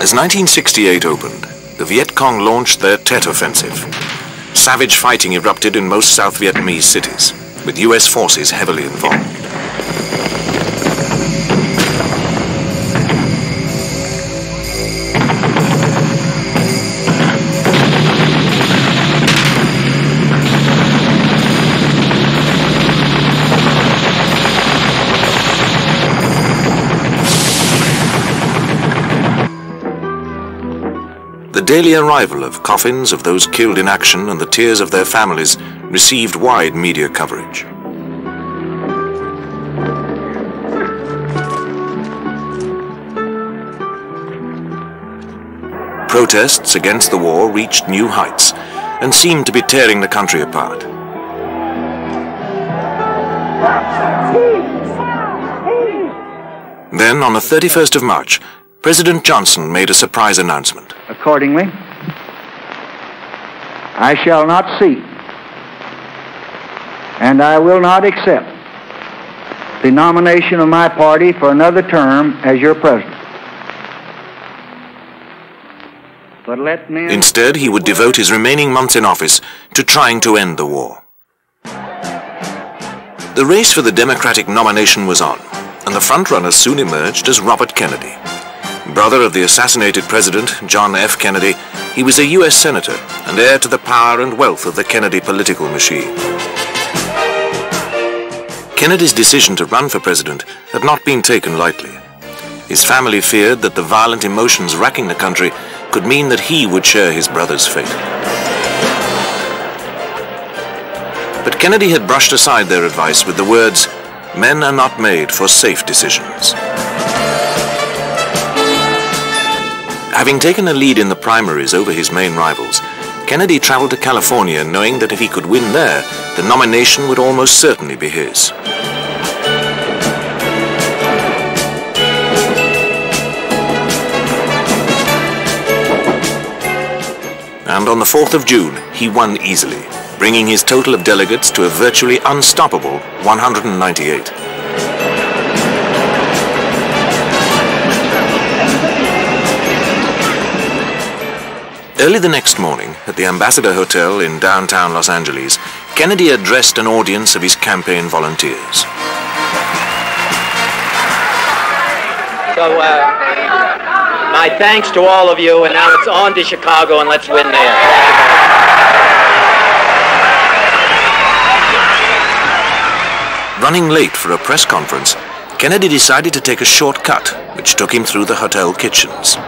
As 1968 opened, the Viet Cong launched their Tet Offensive. Savage fighting erupted in most South Vietnamese cities, with US forces heavily involved. The daily arrival of coffins of those killed in action and the tears of their families received wide media coverage. Protests against the war reached new heights and seemed to be tearing the country apart. Then, on the 31st of March, President Johnson made a surprise announcement. Accordingly, I shall not seek and I will not accept the nomination of my party for another term as your president. But let me... Instead, he would devote his remaining months in office to trying to end the war. The race for the Democratic nomination was on, and the frontrunner soon emerged as Robert Kennedy. Brother of the assassinated President, John F. Kennedy, he was a U.S. Senator and heir to the power and wealth of the Kennedy political machine. Kennedy's decision to run for president had not been taken lightly. His family feared that the violent emotions racking the country could mean that he would share his brother's fate. But Kennedy had brushed aside their advice with the words, "Men are not made for safe decisions." Having taken a lead in the primaries over his main rivals, Kennedy traveled to California knowing that if he could win there, the nomination would almost certainly be his. And on the 4th of June, he won easily, bringing his total of delegates to a virtually unstoppable 198. Early the next morning, at the Ambassador Hotel in downtown Los Angeles, Kennedy addressed an audience of his campaign volunteers. So, my thanks to all of you, and now it's on to Chicago, and let's win there. Running late for a press conference, Kennedy decided to take a shortcut, which took him through the hotel kitchens.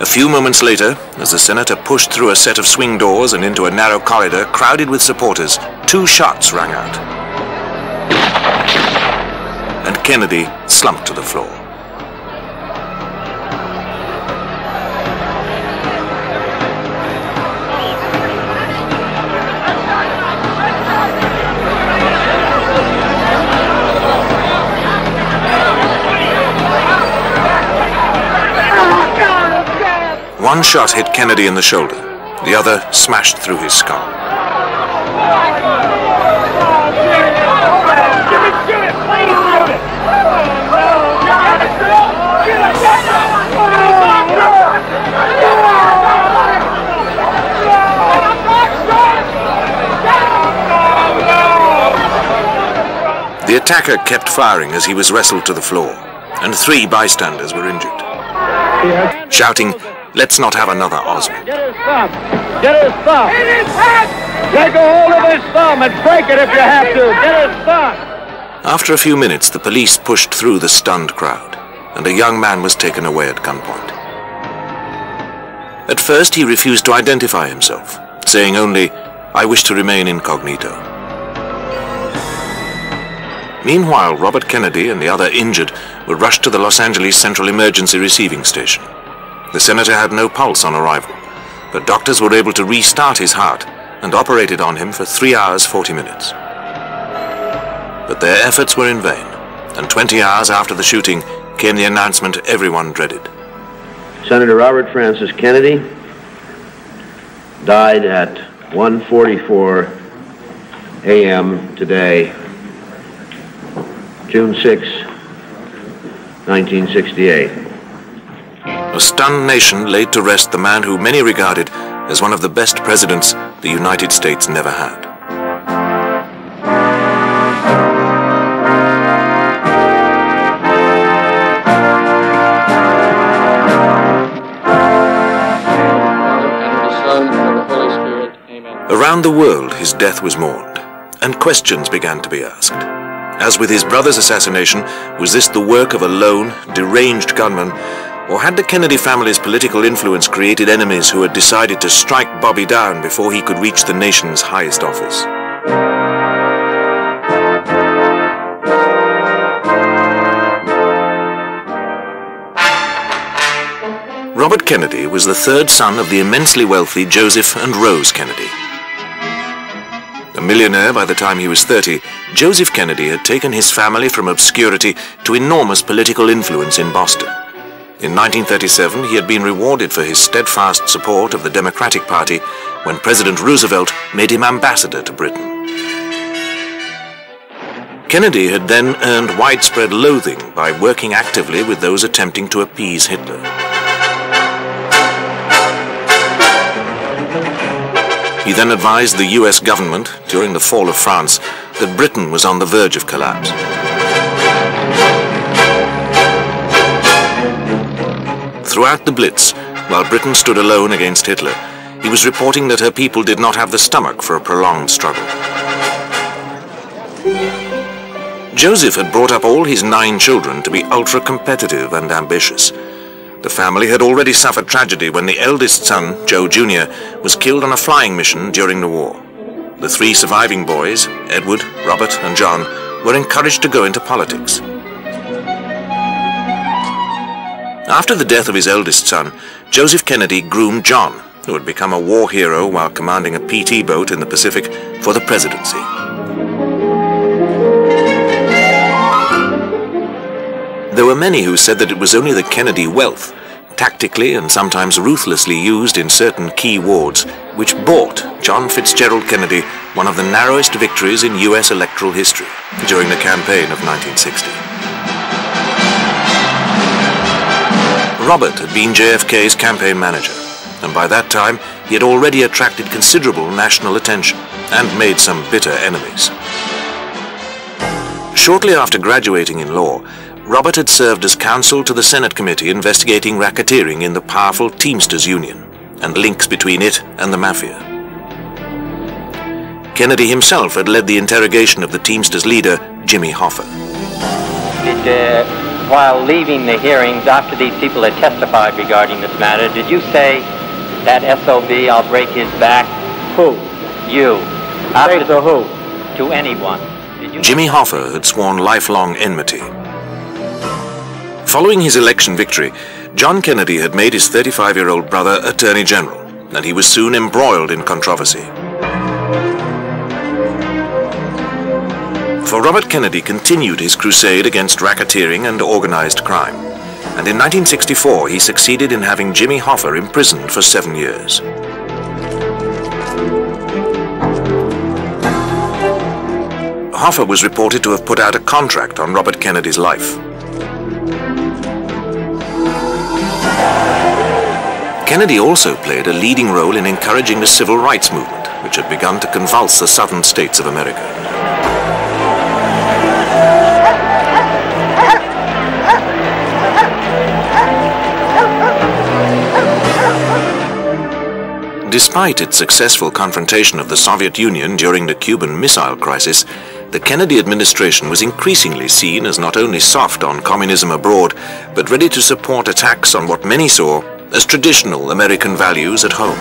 A few moments later, as the senator pushed through a set of swing doors and into a narrow corridor crowded with supporters, 2 shots rang out. And Kennedy slumped to the floor. One shot hit Kennedy in the shoulder, the other smashed through his skull. The attacker kept firing as he was wrestled to the floor, and 3 bystanders were injured. Shouting, "Let's not have another Oswald." Get his thumb! Get his thumb! Hit his head! Take a hold of his thumb and break it if you have to! Get his thumb! After a few minutes, the police pushed through the stunned crowd, and a young man was taken away at gunpoint. At first, he refused to identify himself, saying only, "I wish to remain incognito." Meanwhile, Robert Kennedy and the other injured were rushed to the Los Angeles Central Emergency Receiving Station. The senator had no pulse on arrival, but doctors were able to restart his heart and operated on him for 3 hours 40 minutes. But their efforts were in vain, and 20 hours after the shooting came the announcement everyone dreaded. Senator Robert Francis Kennedy died at 1:44 a.m. today, June 6, 1968. A stunned nation laid to rest the man who many regarded as one of the best presidents the United States never had. Around the world, his death was mourned, and questions began to be asked. As with his brother's assassination, was this the work of a lone, deranged gunman, or had the Kennedy family's political influence created enemies who had decided to strike Bobby down before he could reach the nation's highest office? Robert Kennedy was the third son of the immensely wealthy Joseph and Rose Kennedy. A millionaire by the time he was 30, Joseph Kennedy had taken his family from obscurity to enormous political influence in Boston. In 1937, he had been rewarded for his steadfast support of the Democratic Party when President Roosevelt made him ambassador to Britain. Kennedy had then earned widespread loathing by working actively with those attempting to appease Hitler. He then advised the US government, during the fall of France, that Britain was on the verge of collapse. Throughout the Blitz, while Britain stood alone against Hitler, he was reporting that her people did not have the stomach for a prolonged struggle. Joseph had brought up all his 9 children to be ultra-competitive and ambitious. The family had already suffered tragedy when the eldest son, Joe Jr., was killed on a flying mission during the war. The 3 surviving boys, Edward, Robert, and John, were encouraged to go into politics. After the death of his eldest son, Joseph Kennedy groomed John, who had become a war hero while commanding a PT boat in the Pacific, for the presidency. There were many who said that it was only the Kennedy wealth, tactically and sometimes ruthlessly used in certain key wards, which bought John Fitzgerald Kennedy one of the narrowest victories in US electoral history during the campaign of 1960. Robert had been JFK's campaign manager, and by that time he had already attracted considerable national attention and made some bitter enemies. Shortly after graduating in law, Robert had served as counsel to the Senate committee investigating racketeering in the powerful Teamsters Union and links between it and the Mafia. Kennedy himself had led the interrogation of the Teamsters leader, Jimmy Hoffa. While leaving the hearings, after these people had testified regarding this matter, did you say that SOB, I'll break his back? Who? You. Say to who? To anyone. Did you? Jimmy Hoffa had sworn lifelong enmity. Following his election victory, John Kennedy had made his 35-year-old brother Attorney General, and he was soon embroiled in controversy. For Robert Kennedy continued his crusade against racketeering and organized crime, and in 1964 he succeeded in having Jimmy Hoffa imprisoned for 7 years. Hoffa was reported to have put out a contract on Robert Kennedy's life. Kennedy also played a leading role in encouraging the civil rights movement, which had begun to convulse the southern states of America. Despite its successful confrontation of the Soviet Union during the Cuban Missile Crisis, the Kennedy administration was increasingly seen as not only soft on communism abroad, but ready to support attacks on what many saw as traditional American values at home.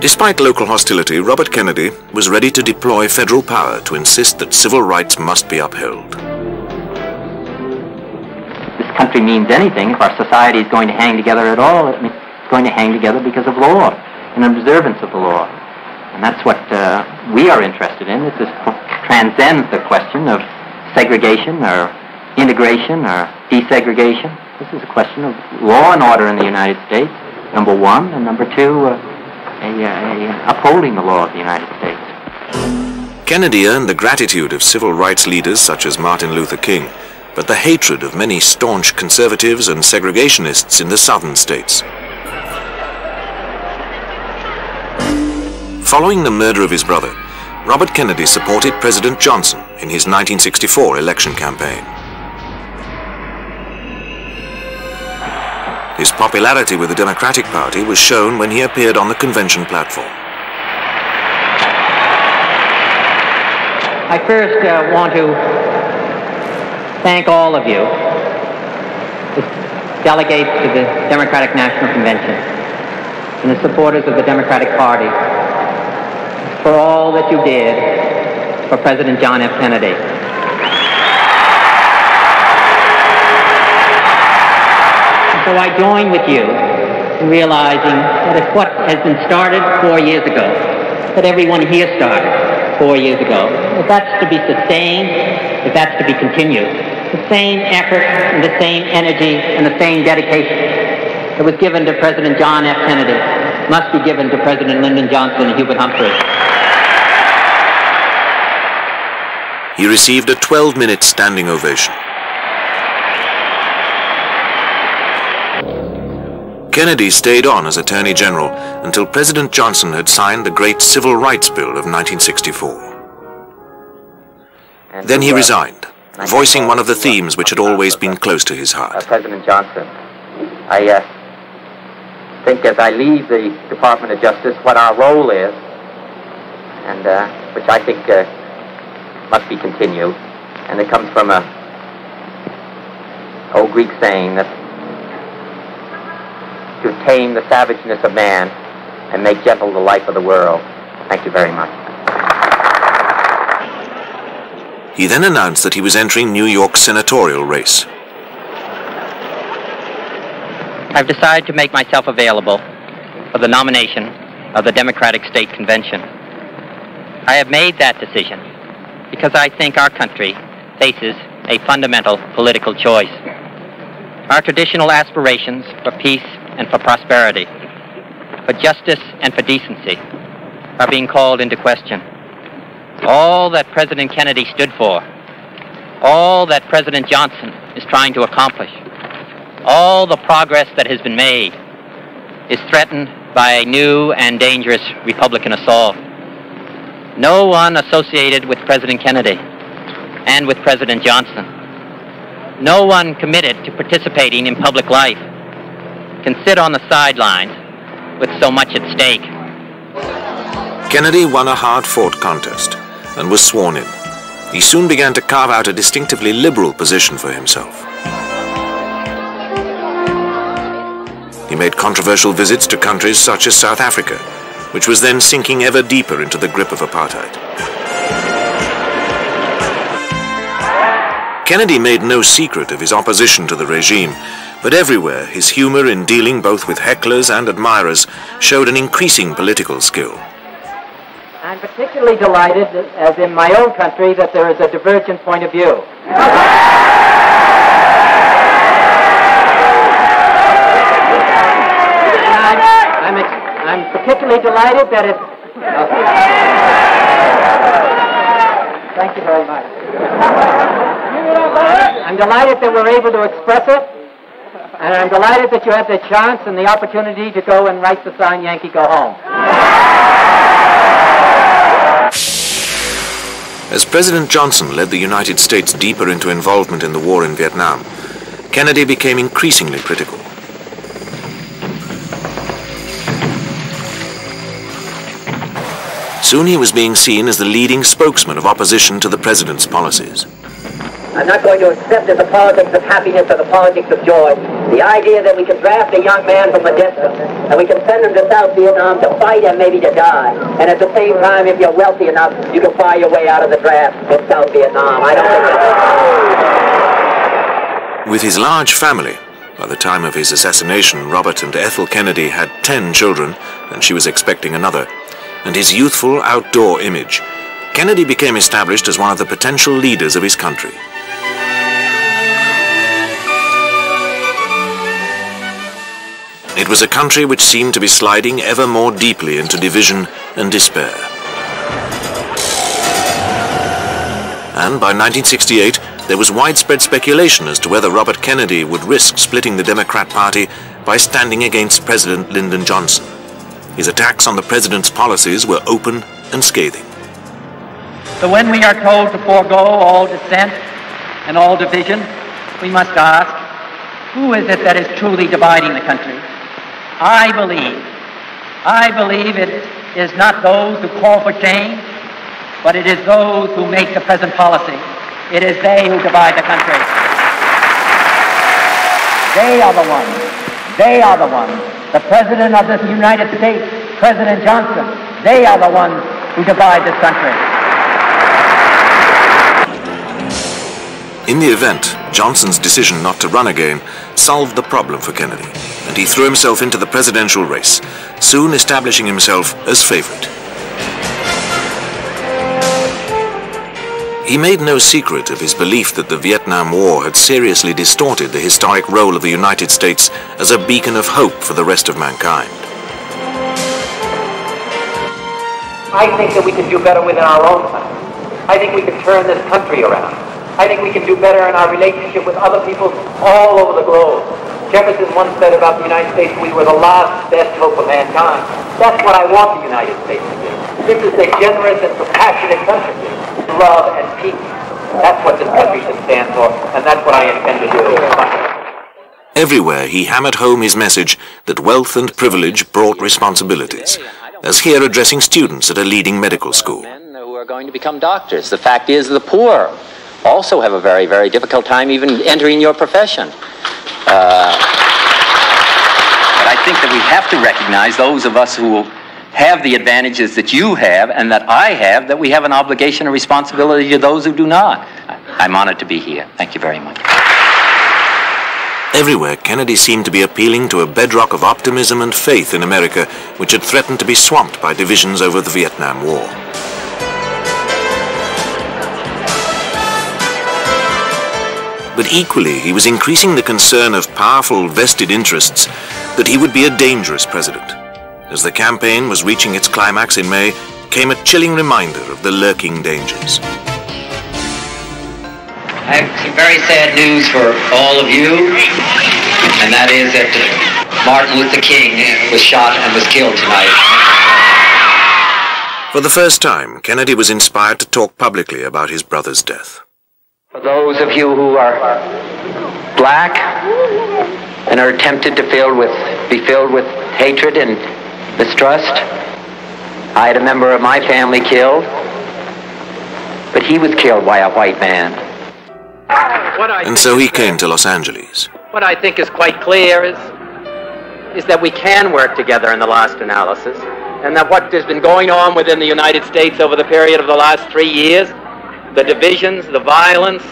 Despite local hostility, Robert Kennedy was ready to deploy federal power to insist that civil rights must be upheld. This country means anything, if our society is going to hang together at all, it's going to hang together because of law and observance of the law. And that's what we are interested in. This transcends the question of segregation or integration or desegregation. This is a question of law and order in the United States, number one, and number two, upholding the law of the United States. Kennedy earned the gratitude of civil rights leaders such as Martin Luther King, but the hatred of many staunch conservatives and segregationists in the southern states. Following the murder of his brother, Robert Kennedy supported President Johnson in his 1964 election campaign. His popularity with the Democratic Party was shown when he appeared on the convention platform. I first want to thank all of you, the delegates to the Democratic National Convention and the supporters of the Democratic Party, for all that you did for President John F. Kennedy. So I join with you in realizing that if what has been started 4 years ago, that everyone here started 4 years ago, if that's to be sustained, if that's to be continued, the same effort and the same energy and the same dedication that was given to President John F. Kennedy must be given to President Lyndon Johnson and Hubert Humphrey. He received a 12-minute standing ovation. Kennedy stayed on as Attorney General until President Johnson had signed the Great Civil Rights Bill of 1964. Then he resigned, voicing one of the themes which had always been close to his heart. President Johnson, I think as I leave the Department of Justice, what our role is, and which I think must be continued, and it comes from a old Greek saying that to tame the savageness of man and make gentle the life of the world. Thank you very much. He then announced that he was entering New York's senatorial race. I've decided to make myself available for the nomination of the Democratic State Convention. I have made that decision because I think our country faces a fundamental political choice. Our traditional aspirations for peace and for prosperity, for justice and for decency, are being called into question. All that President Kennedy stood for, all that President Johnson is trying to accomplish, all the progress that has been made is threatened by a new and dangerous Republican assault. No one associated with President Kennedy and with President Johnson, no one committed to participating in public life, can sit on the sidelines with so much at stake. Kennedy won a hard-fought contest and was sworn in. He soon began to carve out a distinctively liberal position for himself. He made controversial visits to countries such as South Africa, which was then sinking ever deeper into the grip of apartheid. Kennedy made no secret of his opposition to the regime, but everywhere his humor in dealing both with hecklers and admirers showed an increasing political skill. I'm particularly delighted, as in my own country, that there is a divergent point of view. I'm particularly delighted that it... Thank you very much. I'm delighted that we're able to express it, and I'm delighted that you had the chance and the opportunity to go and write the song Yankee Go Home. As President Johnson led the United States deeper into involvement in the war in Vietnam, Kennedy became increasingly critical. Soon he was being seen as the leading spokesman of opposition to the president's policies. I'm not going to accept as the politics of happiness or the politics of joy the idea that we can draft a young man from a distance and we can send him to South Vietnam to fight and maybe to die. And at the same time, if you're wealthy enough, you can buy your way out of the draft in South Vietnam. I don't think that's... With his large family, by the time of his assassination, Robert and Ethel Kennedy had 10 children, and she was expecting another, and his youthful outdoor image, Kennedy became established as one of the potential leaders of his country. It was a country which seemed to be sliding ever more deeply into division and despair. And by 1968, there was widespread speculation as to whether Robert Kennedy would risk splitting the Democrat Party by standing against President Lyndon Johnson. His attacks on the president's policies were open and scathing. So when we are told to forego all dissent and all division, we must ask, who is it that is truly dividing the country? I believe it is not those who call for change, but it is those who make the present policy. It is they who divide the country. They are the ones. They are the ones. The President of the United States, President Johnson, they are the ones who divide this country. In the event, Johnson's decision not to run again solved the problem for Kennedy, and he threw himself into the presidential race, soon establishing himself as favorite. He made no secret of his belief that the Vietnam War had seriously distorted the historic role of the United States as a beacon of hope for the rest of mankind. I think that we can do better within our own country. I think we can turn this country around. I think we can do better in our relationship with other people all over the globe. Jefferson once said about the United States, we were the last best hope of mankind. That's what I want the United States to do. This is a generous and compassionate country. Love and peace. That's what this country should stand for, and that's what I intend to do. Everywhere he hammered home his message that wealth and privilege brought responsibilities, as here addressing students at a leading medical school. Men who are going to become doctors. The fact is the poor also have a very, very difficult time even entering your profession. But I think that we have to recognize, those of us who have the advantages that you have and that I have, that we have an obligation and responsibility to those who do not. I'm honored to be here. Thank you very much. Everywhere, Kennedy seemed to be appealing to a bedrock of optimism and faith in America, which had threatened to be swamped by divisions over the Vietnam War. But equally, he was increasing the concern of powerful vested interests that he would be a dangerous president. As the campaign was reaching its climax in May, came a chilling reminder of the lurking dangers. I have some very sad news for all of you, and that is that Martin Luther King was shot and was killed tonight. For the first time, Kennedy was inspired to talk publicly about his brother's death. For those of you who are black and are tempted to be filled with hatred and mistrust, I had a member of my family killed, but he was killed by a white man. And so he came to Los Angeles. What I think is quite clear is that we can work together in the last analysis, and that what has been going on within the United States over the period of the last 3 years, the divisions, the violence,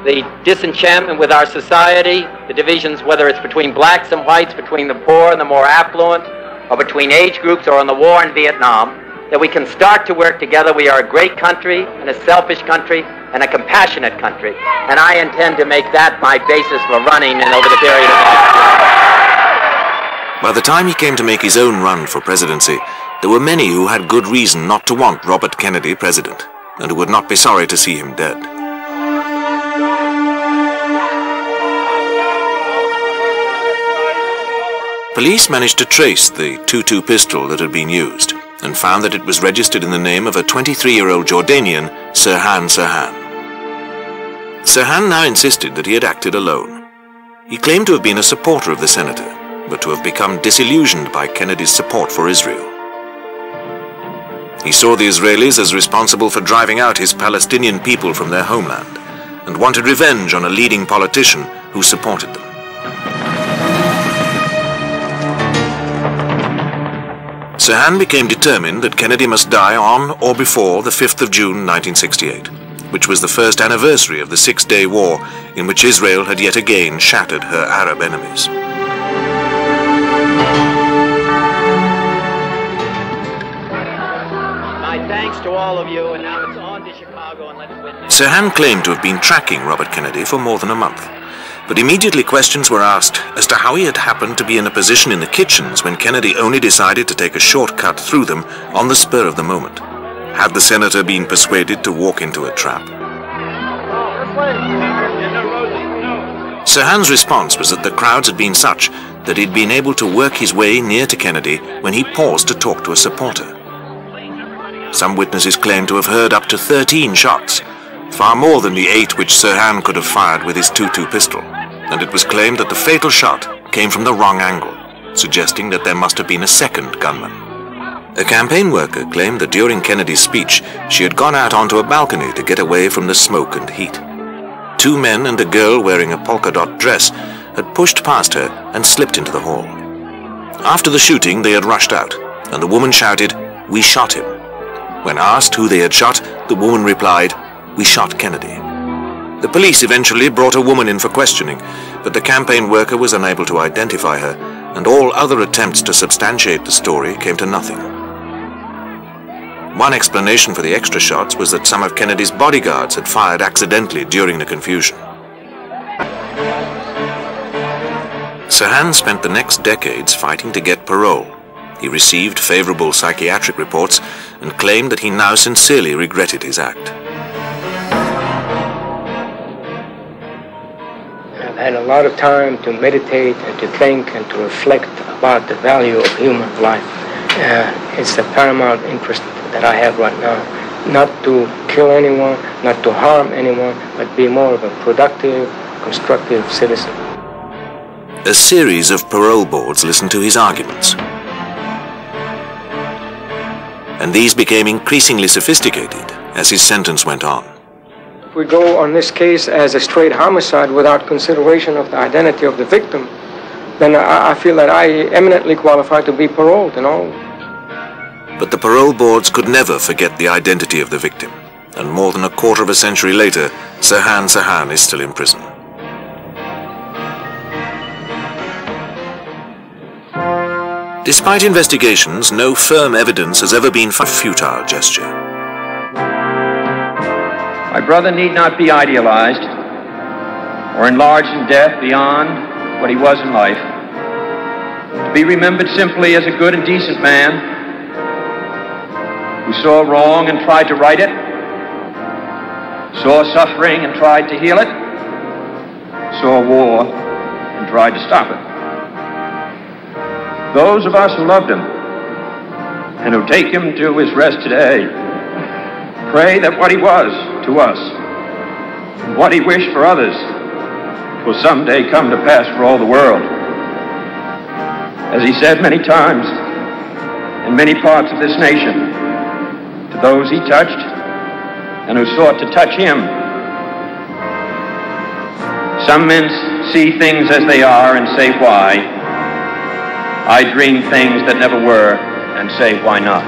the disenchantment with our society, the divisions, whether it's between blacks and whites, between the poor and the more affluent, or between age groups, or on the war in Vietnam, that we can start to work together. We are a great country, and a selfish country, and a compassionate country. And I intend to make that my basis for running and over the period of time. By the time he came to make his own run for presidency, there were many who had good reason not to want Robert Kennedy president, and who would not be sorry to see him dead. Police managed to trace the .22 pistol that had been used, and found that it was registered in the name of a 23-year-old Jordanian, Sirhan Sirhan. Sirhan now insisted that he had acted alone. He claimed to have been a supporter of the senator, but to have become disillusioned by Kennedy's support for Israel. He saw the Israelis as responsible for driving out his Palestinian people from their homeland, and wanted revenge on a leading politician who supported them. Sirhan became determined that Kennedy must die on or before the 5th of June 1968, which was the first anniversary of the Six-Day War in which Israel had yet again shattered her Arab enemies. My thanks to all of you, and now it's on to Chicago, and let's witness. Sirhan claimed to have been tracking Robert Kennedy for more than a month, but immediately questions were asked as to how he had happened to be in a position in the kitchens when Kennedy only decided to take a shortcut through them on the spur of the moment. Had the senator been persuaded to walk into a trap? Sirhan's response was that the crowds had been such that he'd been able to work his way near to Kennedy when he paused to talk to a supporter. Some witnesses claim to have heard up to 13 shots, far more than the 8 which Sirhan could have fired with his .22 pistol, and it was claimed that the fatal shot came from the wrong angle, suggesting that there must have been a second gunman. A campaign worker claimed that during Kennedy's speech she had gone out onto a balcony to get away from the smoke and heat. 2 men and a girl wearing a polka-dot dress had pushed past her and slipped into the hall. After the shooting they had rushed out, and the woman shouted, "We shot him." When asked who they had shot, the woman replied, "We shot Kennedy." The police eventually brought a woman in for questioning, but the campaign worker was unable to identify her, and all other attempts to substantiate the story came to nothing. One explanation for the extra shots was that some of Kennedy's bodyguards had fired accidentally during the confusion. Sirhan spent the next decades fighting to get parole. He received favorable psychiatric reports and claimed that he now sincerely regretted his act. I've had a lot of time to meditate and to think and to reflect about the value of human life. It's the paramount interest that I have right now. Not to kill anyone, not to harm anyone, but be more of a productive, constructive citizen. A series of parole boards listened to his arguments, and these became increasingly sophisticated as his sentence went on. If we go on this case as a straight homicide without consideration of the identity of the victim, then I feel that I eminently qualify to be paroled, you know. But the parole boards could never forget the identity of the victim, and more than a quarter of a century later, Sirhan is still in prison. Despite investigations, no firm evidence has ever been for a futile gesture. My brother need not be idealized or enlarged in death beyond what he was in life. To be remembered simply as a good and decent man who saw wrong and tried to right it, saw suffering and tried to heal it, saw war and tried to stop it. Those of us who loved him and who take him to his rest today pray that what he was to us and what he wished for others will someday come to pass for all the world. As he said many times in many parts of this nation, to those he touched and who sought to touch him, some men see things as they are and say why. I dream things that never were and say why not.